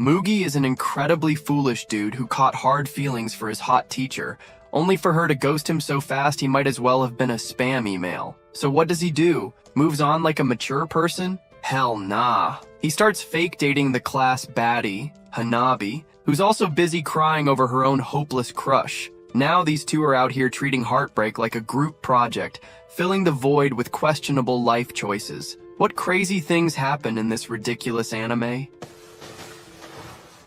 Mugi is an incredibly foolish dude who caught hard feelings for his hot teacher, only for her to ghost him so fast he might as well have been a spam email. So what does he do? Moves on like a mature person? Hell nah. He starts fake dating the class baddie, Hanabi, who's also busy crying over her own hopeless crush. Now these two are out here treating heartbreak like a group project, filling the void with questionable life choices. What crazy things happen in this ridiculous anime?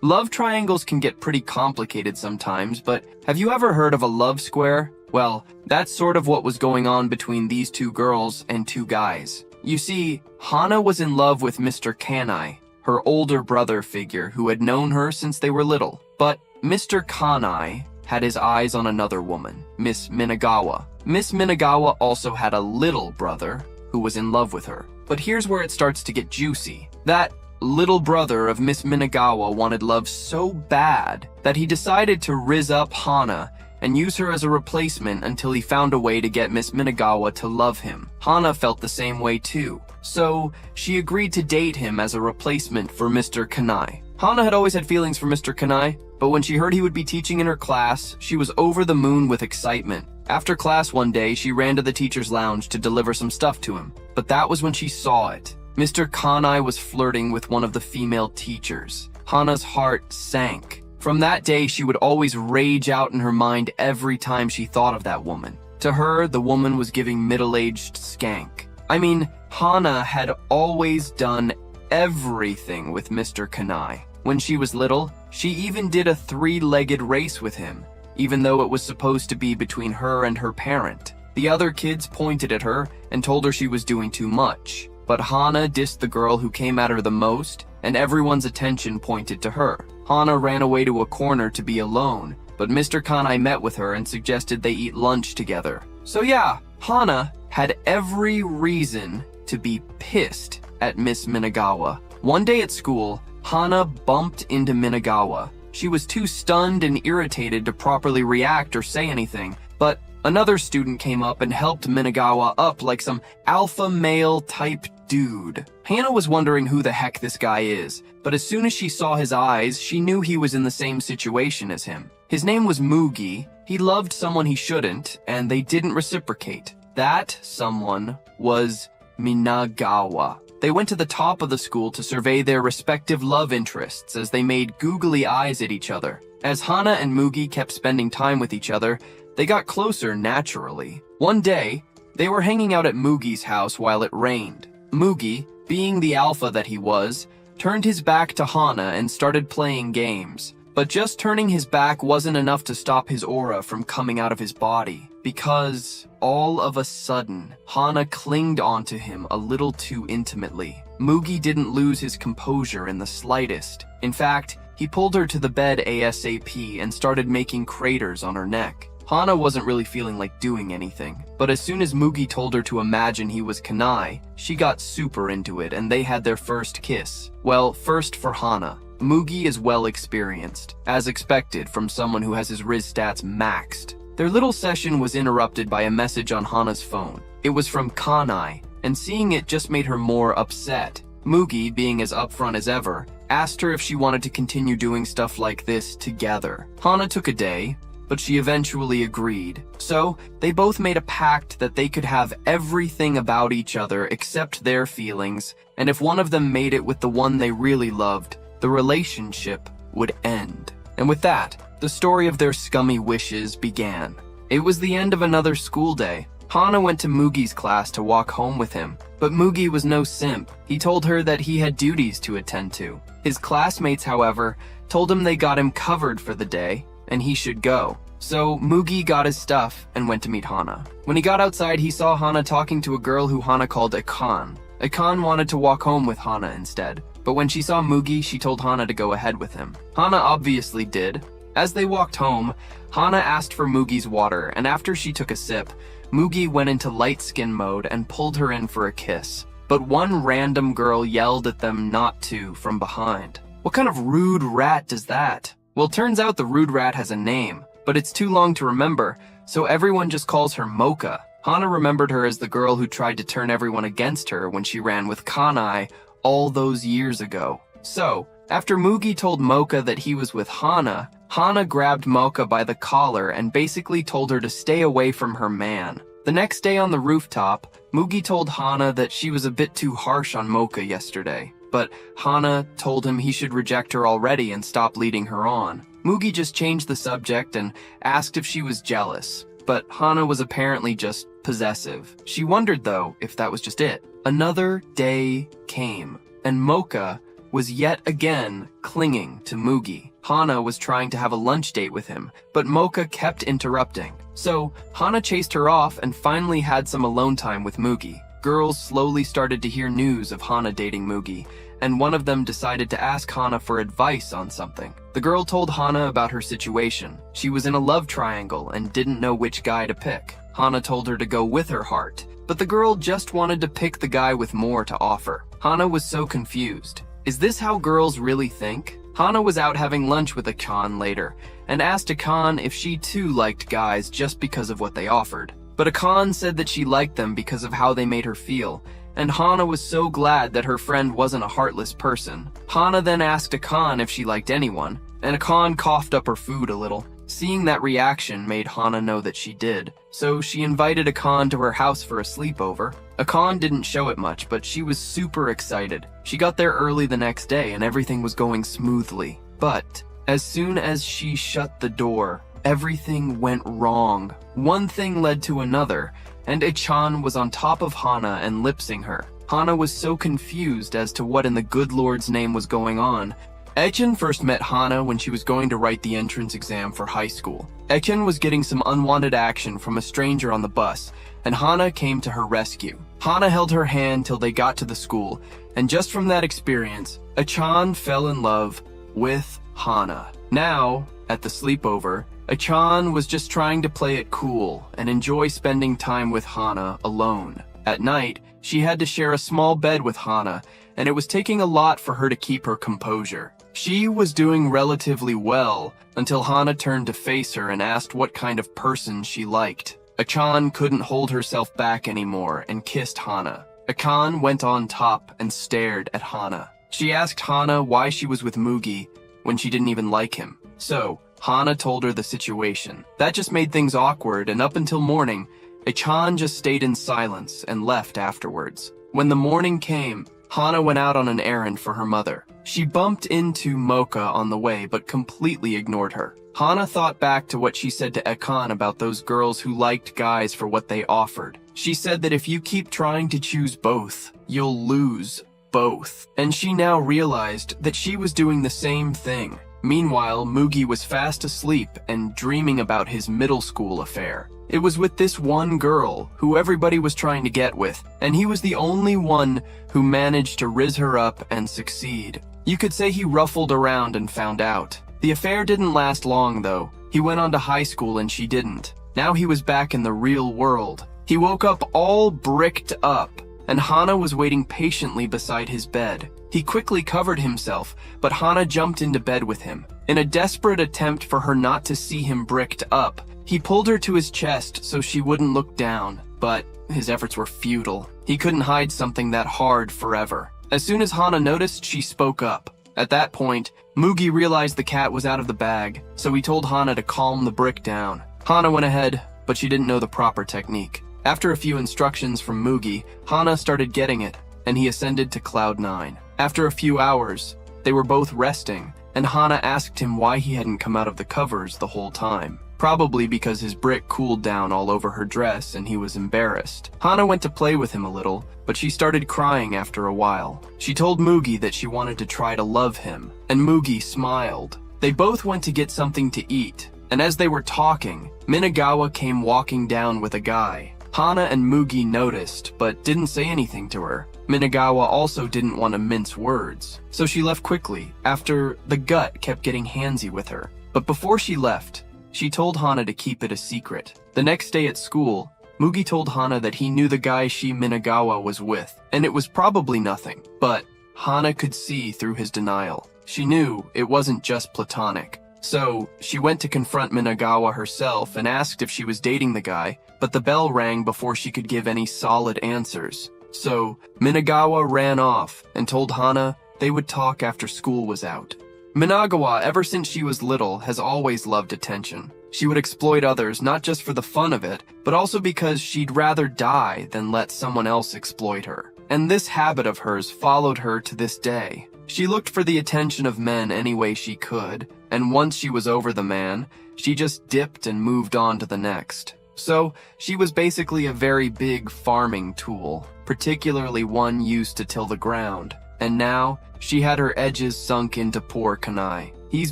Love triangles can get pretty complicated sometimes, but have you ever heard of a love square? Well, that's sort of what was going on between these two girls and two guys. You see, Hana was in love with Mr. Kanai, her older brother figure who had known her since they were little. But Mr. Kanai had his eyes on another woman, Miss Minagawa. Miss Minagawa also had a little brother who was in love with her. But here's where it starts to get juicy. That little brother of Miss Minagawa wanted love so bad that he decided to rizz up Hana and use her as a replacement until he found a way to get Miss Minagawa to love him. Hana felt the same way too, so she agreed to date him as a replacement for Mr. Kanai. Hana had always had feelings for Mr. Kanai, but when she heard he would be teaching in her class, she was over the moon with excitement. After class one day, she ran to the teacher's lounge to deliver some stuff to him, but that was when she saw it. Mr. Kanai was flirting with one of the female teachers. Hana's heart sank. From that day, she would always rage out in her mind every time she thought of that woman. To her, the woman was giving middle-aged skank. I mean, Hana had always done everything with Mr. Kanai. When she was little, she even did a 3-legged race with him, even though it was supposed to be between her and her parent. The other kids pointed at her and told her she was doing too much. But Hana dissed the girl who came at her the most, and everyone's attention pointed to her. Hana ran away to a corner to be alone, but Mr. Kanai met with her and suggested they eat lunch together. So yeah, Hana had every reason to be pissed at Miss Minagawa. One day at school, Hana bumped into Minagawa. She was too stunned and irritated to properly react or say anything, but another student came up and helped Minagawa up like some alpha male type dude. Hana was wondering who the heck this guy is, but as soon as she saw his eyes, she knew he was in the same situation as him. His name was Mugi. He loved someone he shouldn't, and they didn't reciprocate. That someone was Minagawa. They went to the top of the school to survey their respective love interests as they made googly eyes at each other. As Hana and Mugi kept spending time with each other, they got closer naturally. One day, they were hanging out at Mugi's house while it rained. Mugi, being the alpha that he was, turned his back to Hana and started playing games. But just turning his back wasn't enough to stop his aura from coming out of his body, because all of a sudden, Hana clinged onto him a little too intimately. Mugi didn't lose his composure in the slightest. In fact, he pulled her to the bed ASAP and started making craters on her neck. Hana wasn't really feeling like doing anything, but as soon as Mugi told her to imagine he was Kanai, she got super into it and they had their first kiss. Well, first for Hana. Mugi is well experienced, as expected from someone who has his Riz stats maxed. Their little session was interrupted by a message on Hana's phone. It was from Kanai, and seeing it just made her more upset. Mugi, being as upfront as ever, asked her if she wanted to continue doing stuff like this together. Hana took a day, but she eventually agreed. So, they both made a pact that they could have everything about each other except their feelings, and if one of them made it with the one they really loved, the relationship would end. And with that, the story of their scummy wishes began. It was the end of another school day. Hana went to Mugi's class to walk home with him, but Mugi was no simp. He told her that he had duties to attend to. His classmates, however, told him they got him covered for the day, and he should go. So Mugi got his stuff and went to meet Hana. When he got outside, he saw Hana talking to a girl who Hana called Akan. Akan wanted to walk home with Hana instead, but when she saw Mugi, she told Hana to go ahead with him. Hana obviously did. As they walked home, Hana asked for Mugi's water, and after she took a sip, Mugi went into light skin mode and pulled her in for a kiss. But one random girl yelled at them not to from behind. What kind of rude rat does that? Well, turns out the rude rat has a name, but it's too long to remember, so everyone just calls her Mocha. Hana remembered her as the girl who tried to turn everyone against her when she ran with Kanai all those years ago. So, After Mugi told Mocha that he was with Hana, Hana grabbed Mocha by the collar and basically told her to stay away from her man. The next day on the rooftop, Mugi told Hana that she was a bit too harsh on Mocha yesterday, but Hana told him he should reject her already and stop leading her on. Mugi just changed the subject and asked if she was jealous, but Hana was apparently just possessive. She wondered, though, if that was just it. Another day came, and Mocha was yet again clinging to Mugi. Hana was trying to have a lunch date with him, but Mocha kept interrupting. So Hana chased her off and finally had some alone time with Mugi. Girls slowly started to hear news of Hana dating Mugi, and one of them decided to ask Hana for advice on something. The girl told Hana about her situation. She was in a love triangle and didn't know which guy to pick. Hana told her to go with her heart, but the girl just wanted to pick the guy with more to offer. Hana was so confused. Is this how girls really think? Hana was out having lunch with Akan later, and asked Akan if she too liked guys just because of what they offered. But Akan said that she liked them because of how they made her feel, and Hana was so glad that her friend wasn't a heartless person. Hana then asked Akan if she liked anyone, and Akan coughed up her food a little. Seeing that reaction made Hana know that she did, so she invited Akan to her house for a sleepover. Akan didn't show it much, but she was super excited. She got there early the next day and everything was going smoothly. But as soon as she shut the door, everything went wrong. One thing led to another, and Echan was on top of Hana and lip-syncing her. Hana was so confused as to what in the good Lord's name was going on. Echan first met Hana when she was going to write the entrance exam for high school. Echan was getting some unwanted action from a stranger on the bus, and Hana came to her rescue. Hana held her hand till they got to the school, and just from that experience, Echan fell in love with Hana. Now, at the sleepover, Echan was just trying to play it cool and enjoy spending time with Hana alone. At night, she had to share a small bed with Hana, and it was taking a lot for her to keep her composure. She was doing relatively well until Hana turned to face her and asked what kind of person she liked. Akan couldn't hold herself back anymore and kissed Hana. Akan went on top and stared at Hana. She asked Hana why she was with Mugi when she didn't even like him. So, Hana told her the situation. That just made things awkward, and up until morning, Echan just stayed in silence and left afterwards. When the morning came, Hana went out on an errand for her mother. She bumped into Mocha on the way but completely ignored her. Hana thought back to what she said to Ekan about those girls who liked guys for what they offered. She said that if you keep trying to choose both, you'll lose both. And she now realized that she was doing the same thing. Meanwhile, Mugi was fast asleep and dreaming about his middle school affair. It was with this one girl who everybody was trying to get with, and he was the only one who managed to riz her up and succeed. You could say he ruffled around and found out. The affair didn't last long, though. He went on to high school and she didn't. Now he was back in the real world. He woke up all bricked up, and Hana was waiting patiently beside his bed. He quickly covered himself, but Hana jumped into bed with him. In a desperate attempt for her not to see him bricked up, he pulled her to his chest so she wouldn't look down, but his efforts were futile. He couldn't hide something that hard forever. As soon as Hana noticed, she spoke up. At that point, Mugi realized the cat was out of the bag, so he told Hana to calm the brick down. Hana went ahead, but she didn't know the proper technique. After a few instructions from Mugi, Hana started getting it, and he ascended to Cloud 9. After a few hours, they were both resting, and Hana asked him why he hadn't come out of the covers the whole time. Probably because his brick cooled down all over her dress and he was embarrassed. Hana went to play with him a little, but she started crying after a while. She told Mugi that she wanted to try to love him, and Mugi smiled. They both went to get something to eat, and as they were talking, Minagawa came walking down with a guy. Hana and Mugi noticed, but didn't say anything to her. Minagawa also didn't want to mince words, so she left quickly after the gut kept getting handsy with her. But before she left, she told Hana to keep it a secret. The next day at school, Mugi told Hana that he knew the guy she Minagawa was with, and it was probably nothing. But Hana could see through his denial. She knew it wasn't just platonic. So she went to confront Minagawa herself and asked if she was dating the guy, but the bell rang before she could give any solid answers. So Minagawa ran off and told Hana they would talk after school was out. Minagawa, ever since she was little, has always loved attention. She would exploit others not just for the fun of it, but also because she'd rather die than let someone else exploit her. And this habit of hers followed her to this day. She looked for the attention of men any way she could, and once she was over the man, she just dipped and moved on to the next. So, she was basically a very big farming tool, particularly one used to till the ground. And now, she had her edges sunk into poor Kanai. He's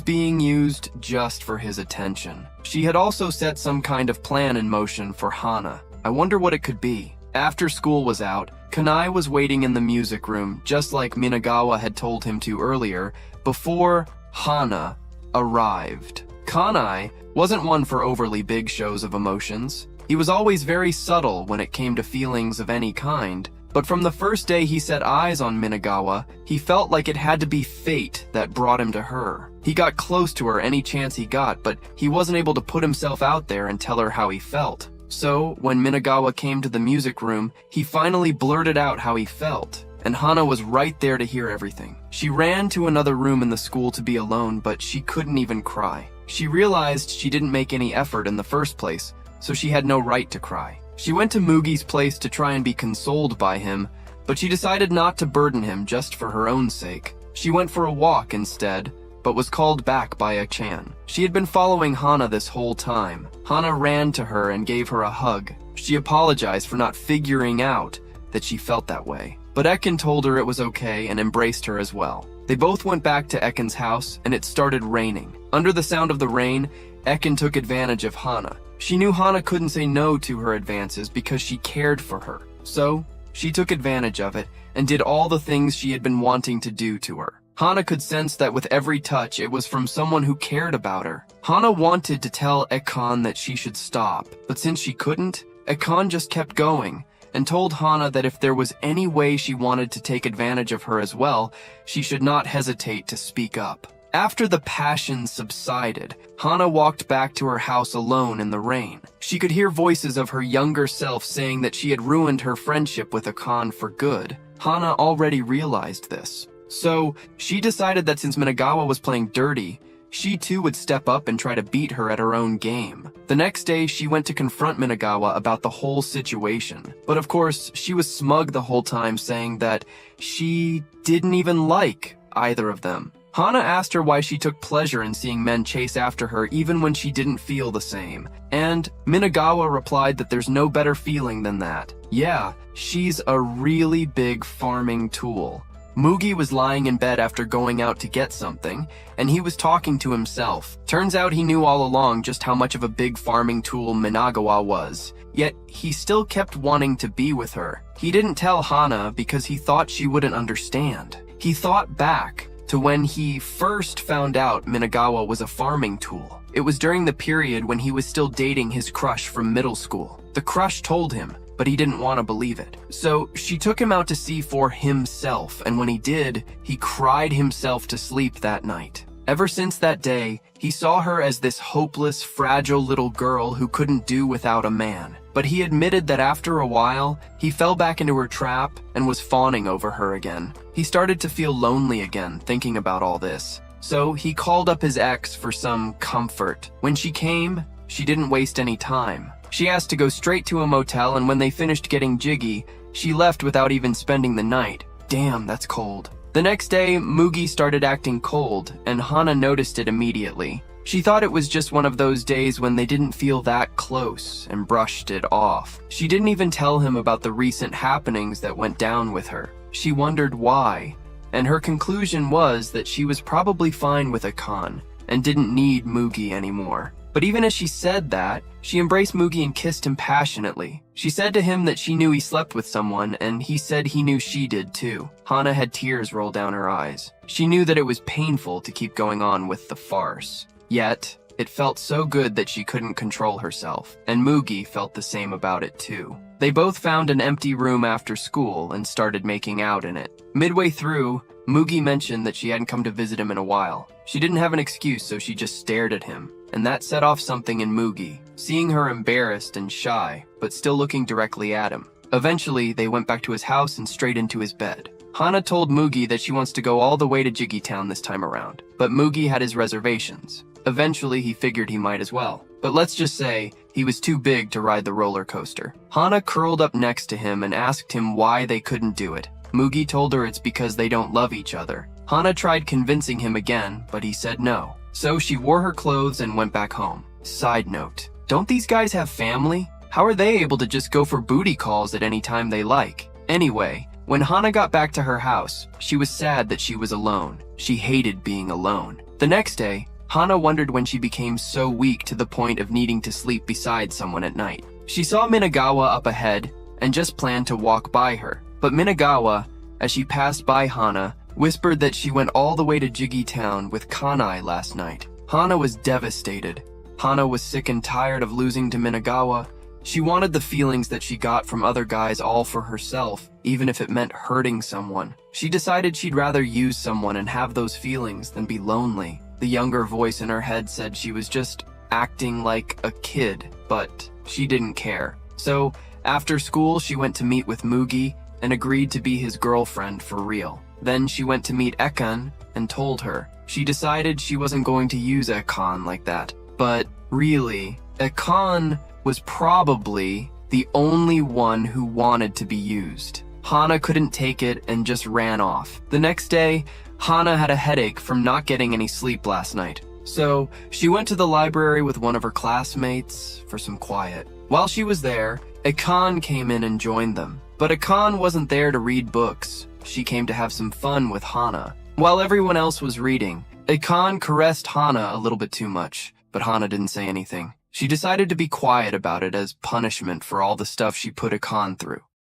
being used just for his attention. She had also set some kind of plan in motion for Hana. I wonder what it could be. After school was out, Kanai was waiting in the music room, just like Minagawa had told him to earlier, before Hana arrived. Kanai wasn't one for overly big shows of emotions. He was always very subtle when it came to feelings of any kind. But from the first day he set eyes on Minagawa, he felt like it had to be fate that brought him to her. He got close to her any chance he got, but he wasn't able to put himself out there and tell her how he felt. So, when Minagawa came to the music room, he finally blurted out how he felt, and Hana was right there to hear everything. She ran to another room in the school to be alone, but she couldn't even cry. She realized she didn't make any effort in the first place, so she had no right to cry. She went to Mugi's place to try and be consoled by him, but she decided not to burden him just for her own sake. She went for a walk instead, but was called back by A-chan. She had been following Hana this whole time. Hana ran to her and gave her a hug. She apologized for not figuring out that she felt that way. But Ekin told her it was okay and embraced her as well. They both went back to Ekin's house, and it started raining. Under the sound of the rain, Ekin took advantage of Hana. She knew Hana couldn't say no to her advances because she cared for her. So, she took advantage of it and did all the things she had been wanting to do to her. Hana could sense that with every touch, it was from someone who cared about her. Hana wanted to tell Ekan that she should stop, but since she couldn't, Ekan just kept going and told Hana that if there was any way she wanted to take advantage of her as well, she should not hesitate to speak up. After the passion subsided, Hana walked back to her house alone in the rain. She could hear voices of her younger self saying that she had ruined her friendship with Akan for good. Hana already realized this. So, she decided that since Minagawa was playing dirty, she too would step up and try to beat her at her own game. The next day, she went to confront Minagawa about the whole situation. But of course, she was smug the whole time, saying that she didn't even like either of them. Hana asked her why she took pleasure in seeing men chase after her even when she didn't feel the same. And Minagawa replied that there's no better feeling than that. Yeah, she's a really big farming tool. Mugi was lying in bed after going out to get something, and he was talking to himself. Turns out he knew all along just how much of a big farming tool Minagawa was. Yet, he still kept wanting to be with her. He didn't tell Hana because he thought she wouldn't understand. He thought back to when he first found out Minagawa was a farming tool. It was during the period when he was still dating his crush from middle school. The crush told him, but he didn't want to believe it. So she took him out to see for himself, and when he did, he cried himself to sleep that night. Ever since that day, he saw her as this hopeless, fragile little girl who couldn't do without a man. But he admitted that after a while, he fell back into her trap and was fawning over her again. He started to feel lonely again, thinking about all this. So he called up his ex for some comfort. When she came, she didn't waste any time. She asked to go straight to a motel, and when they finished getting jiggy, she left without even spending the night. Damn, that's cold. The next day, Mugi started acting cold, and Hana noticed it immediately. She thought it was just one of those days when they didn't feel that close and brushed it off. She didn't even tell him about the recent happenings that went down with her. She wondered why, and her conclusion was that she was probably fine with Akan and didn't need Mugi anymore. But even as she said that, she embraced Mugi and kissed him passionately. She said to him that she knew he slept with someone, and he said he knew she did too. Hana had tears roll down her eyes. She knew that it was painful to keep going on with the farce. Yet, it felt so good that she couldn't control herself, and Mugi felt the same about it too. They both found an empty room after school and started making out in it. Midway through, Mugi mentioned that she hadn't come to visit him in a while. She didn't have an excuse, so she just stared at him. And that set off something in Mugi, seeing her embarrassed and shy, but still looking directly at him. Eventually, they went back to his house and straight into his bed. Hana told Mugi that she wants to go all the way to Jiggy Town this time around, but Mugi had his reservations. Eventually, he figured he might as well. But let's just say, he was too big to ride the roller coaster. Hana curled up next to him and asked him why they couldn't do it. Mugi told her it's because they don't love each other. Hana tried convincing him again, but he said no. So she wore her clothes and went back home. Side note, don't these guys have family? How are they able to just go for booty calls at any time they like? Anyway, when Hana got back to her house, she was sad that she was alone. She hated being alone. The next day, Hana wondered when she became so weak to the point of needing to sleep beside someone at night. She saw Minagawa up ahead and just planned to walk by her. But Minagawa, as she passed by Hana, whispered that she went all the way to Jiggy Town with Kanai last night. Hana was devastated. Hana was sick and tired of losing to Minagawa. She wanted the feelings that she got from other guys all for herself, even if it meant hurting someone. She decided she'd rather use someone and have those feelings than be lonely. The younger voice in her head said she was just acting like a kid, but she didn't care. So, after school, she went to meet with Mugi and agreed to be his girlfriend for real. Then she went to meet Ekan and told her. She decided she wasn't going to use Ekan like that. But really, Ekan was probably the only one who wanted to be used. Hana couldn't take it and just ran off. The next day, Hana had a headache from not getting any sleep last night. So she went to the library with one of her classmates for some quiet. While she was there, Ekan came in and joined them. But Ekan wasn't there to read books. She came to have some fun with Hana. While everyone else was reading, Ekan caressed Hana a little bit too much, but Hana didn't say anything. She decided to be quiet about it as punishment for all the stuff she put Ekan through.